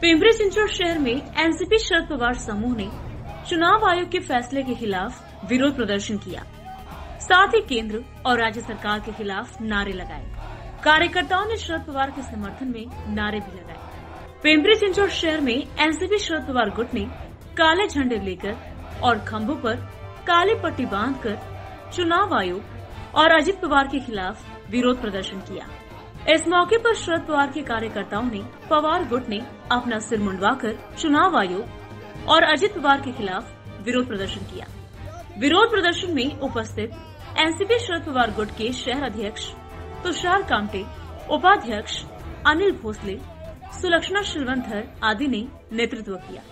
पिंपरी चिंचवड शहर में एनसीपी शरद पवार समूह ने चुनाव आयोग के फैसले के खिलाफ विरोध प्रदर्शन किया। साथ ही केंद्र और राज्य सरकार के खिलाफ नारे लगाए। कार्यकर्ताओं ने शरद पवार के समर्थन में नारे भी लगाए। पिंपरी चिंचवड शहर में एनसीपी शरद पवार गुट ने काले झंडे लेकर और खंभों पर काली पट्टी बांधकर चुनाव आयोग और अजित पवार के खिलाफ विरोध प्रदर्शन किया। इस मौके पर शरद पवार के कार्यकर्ताओं ने पवार गुट ने अपना सिर मुंडवाकर चुनाव आयोग और अजित पवार के खिलाफ विरोध प्रदर्शन किया। विरोध प्रदर्शन में उपस्थित एनसीपी शरद पवार गुट के शहर अध्यक्ष तुषार कामटे, उपाध्यक्ष अनिल भोसले, सुलक्षणा शिलवंथर आदि ने नेतृत्व किया।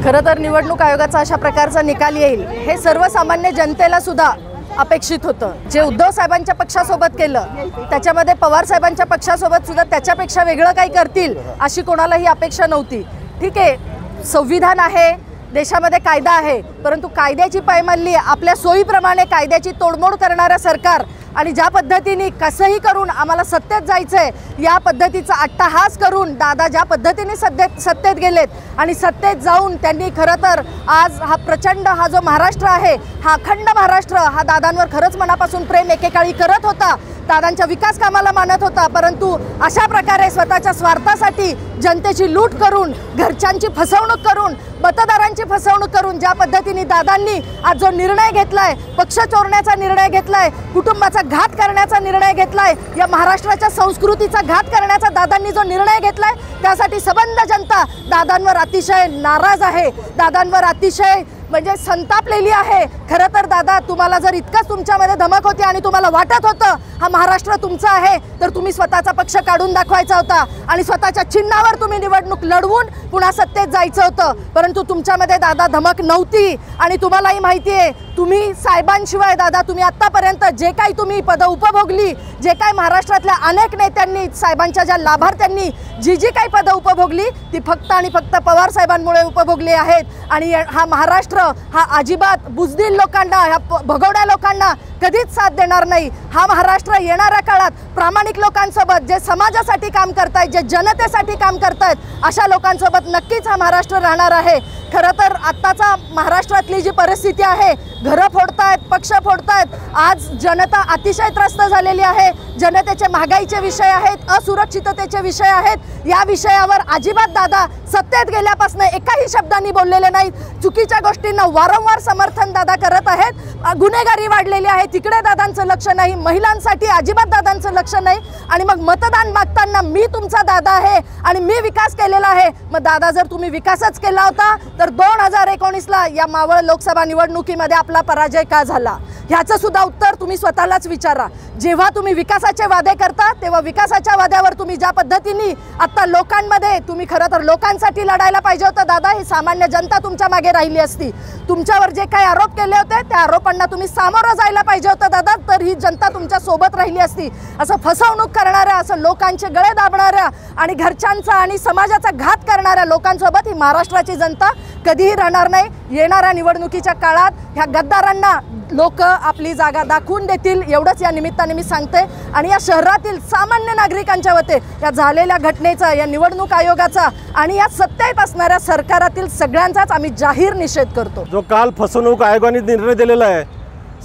खरं तर निवडणूक आयोगाचा अशा प्रकारचा निकाल येईल हे सर्वसामान्य जनतेला सुद्धा अपेक्षित होतं। जे उद्धव साहेबांच्या पक्षासोबत केलं त्याच्यामध्ये पवार साहेबांच्या पक्षासोबत सुद्धा त्याच्यापेक्षा वेगळं काही करतील अशी कोणालाही अपेक्षा नव्हती। ठीक आहे, संविधान आहे, देशामध्ये कायदा आहे, परंतु कायद्याची पायमल्ली आपल्या सोयीप्रमाणे कायद्याची तोडमोड करणारा सरकार आणि ज्या पद्धतीने कसंही करून आम्हाला सत्तेत जायचंय या पद्धतीचा अट्टहास करून दादा ज्या पद्धतीने सत्तेत गेलेत आणि सत्तेत जाऊन त्यांनी खरं तर आज हा प्रचंड हा जो महाराष्ट्र आहे हा अखंड महाराष्ट्र हा दादांवर खरंच मनापासून प्रेम एकेकाळी करत होता, दादांच्या विकास कामाला मानत होता, परंतु अशा प्रकारे स्वतःच्या स्वार्थासाठी जनतेची लूट करून, घरच्यांची फसवणूक करून, मतदारांची फसवणूक करून ज्या पद्धतीने दादांनी आज जो निर्णय घेतलाय, पक्ष चोरण्याचा निर्णय घेतलाय, कुटुंबाचा घात करण्याचा निर्णय घेतलाय, या महाराष्ट्राच्या संस्कृतीचा घात करण्याचा दादांनी जो निर्णय घेतलाय त्यासाठी सबंध जनता दादांवर अतिशय नाराज आहे, दादांवर अतिशय म्हणजे संतापलेली आहे। खरं तर दादा तुम्हाला जर इतकंच तुमच्यामध्ये धमक होती आणि तुम्हाला वाटत होतं हा महाराष्ट्र तुमचा आहे तर तुम्ही स्वतःचा पक्ष काढून दाखवायचा होता आणि स्वतःच्या चिन्हावर तुम्ही निवडणूक लढवून पुन्हा सत्तेत जायचं होतं, परंतु तुमच्यामध्ये दादा धमक नव्हती। आणि तुम्हालाही माहिती आहे तुम्ही साहेबांशिवाय दादा तुम्ही आतापर्यंत जे काही तुम्ही पद उपभोगली, जे काही महाराष्ट्रातल्या अनेक नेत्यांनी साहेबांच्या ज्या लाभार्थ्यांनी जी काही पद उपभोगली ती फक्त आणि फक्त पवार साहेबांमुळे उपभोगली आहेत। आणि हा महाराष्ट्र हा अजिबात बुजदिल लोकांना, ह्या भगवड्या लोकांना कधीच साथ देणार नाही। हा महाराष्ट्र येणाऱ्या काळात प्रामाणिक लोकांसोबत जे समाजासाठी काम करतायत, जे जनतेसाठी काम करतायत अशा लोकांसोबत नक्कीच हा महाराष्ट्र राहणार आहे। खरं तर आत्ताचा महाराष्ट्रातली जी परिस्थिती आहे, घरं फोडतायत, पक्ष फोडतायत, आज जनता अतिशय त्रस्त झालेली आहे। जनतेचे महागाईचे विषय आहेत, असुरक्षिततेचे विषय आहेत, या विषयावर अजिबात दादा सत्तेत गेल्यापासून एकाही शब्दांनी बोललेले नाहीत। चुकीच्या गोष्टींना वारंवार समर्थन दादा करत आहेत, गुन्हेगारी वाढलेली आहे तिकडे दादांचं लक्ष नाही, महिलांसाठी अजिबात दादांचं लक्ष नाही। आणि मग मतदान मागताना मी तुमचा दादा आहे आणि मी विकास केलेला आहे, मग दादा जर तुम्ही विकासच केला होता तर 2019ला या मावळ लोकसभा निवडणुकीमध्ये आपला पराजय का झाला ह्याचं सुद्धा उत्तर तुम्ही स्वतःलाच विचारा। जेव्हा तुम्ही विकासाचे वादे करता तेव्हा विकासाच्या वाद्यावर तुम्ही ज्या पद्धतीने आता लोकांमध्ये तुम्ही खरं तर लोकांसाठी लढायला पाहिजे होतं दादा, ही सामान्य जनता तुमच्या मागे राहिली असती। तुमच्यावर जे काही आरोप केले होते त्या आरोपांना तुम्ही सामोरं जायला पाहिजे होतं दादा, तर ही जनता तुमच्या सोबत राहिली असती। असं फसवणूक करणाऱ्या, असं लोकांचे गळे दाबणाऱ्या आणि घरच्यांचा आणि समाजाचा घात करणाऱ्या लोकांसोबत ही महाराष्ट्राची जनता कधीही राहणार नाही। येणाऱ्या निवडणुकीच्या काळात ह्या गद्दारांना लोक आपली जागा दाखवून देतील एवढंच या निमित्ताने मी सांगते। आणि या शहरातील सामान्य नागरिकांच्या वतीने या झालेल्या घटनेचा, या निवडणूक आयोगाचा आणि या सत्तेत असणाऱ्या सरकारातील सगळ्यांचाच आम्ही जाहीर निषेध करतो। जो काल फसवणूक आयोगाने निर्णय दिलेला आहे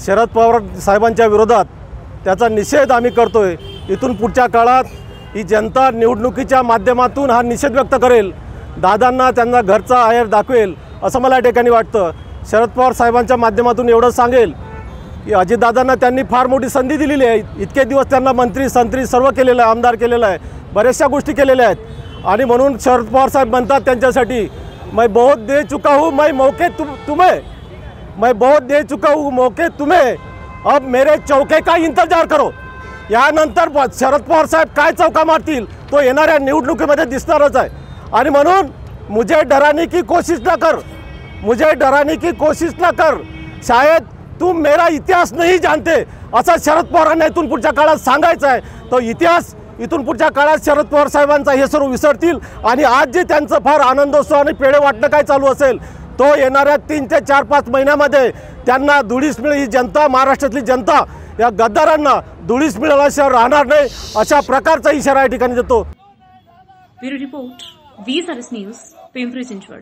शरद पवार साहेबांच्या विरोधात, त्याचा निषेध आम्ही करतोय। इथून पुढच्या काळात ही जनता निवडणुकीच्या माध्यमातून हा निषेध व्यक्त करेल, दादांना त्यांना घरचा आहेर दाखवेल असं मला या ठिकाणी वाटतं। शरद पवार साहेबांच्या माध्यमातून एवढं सांगेल की अजितदादांना त्यांनी फार मोठी संधी दिलेली आहे, इतके दिवस त्यांना मंत्री संत्री सर्व केलेलं आहे, आमदार केलेलं आहे, बऱ्याचशा गोष्टी केलेल्या आहेत। आणि म्हणून शरद पवार साहेब म्हणतात त्यांच्यासाठी मैं बहुत दे चुका हूँ, मैं मौके तुम्हें, मैं बहुत दे चुका हूँ मौके तुम्हें, अब मेरे चौके का इंतजार करो। यानंतर शरद पवार साहेब काय चौका मारतील तो येणाऱ्या निवडणुकीमध्ये दिसणारच आहे। आणि म्हणून मुझे डराने की कोशिश न कर, मुझे डराने की कोशिश न कर, शायद तुम मेरा इतिहास नहीं जानते असं शरद पवारांना इथून पुढच्या काळात सांगायचं आहे। तो इतिहास इथून पुढच्या काळात शरद पवार साहेबांचा हे सर्व विसरतील आणि आज जे त्यांचं फार आनंदोत्सव आणि पेढे वाटणं काय चालू असेल तो येणाऱ्या 3 ते 4-5 महिन्यामध्ये त्यांना धुळीस मिळेल। ही जनता, महाराष्ट्रातली जनता या गद्दारांना धुळीस मिळाल्याशिवाय राहणार नाही, अशा प्रकारचा इशारा या ठिकाणी देतो। ब्युरो रिपोर्ट, V-सर्विस न्यूज, पिंपरी चिंचवड।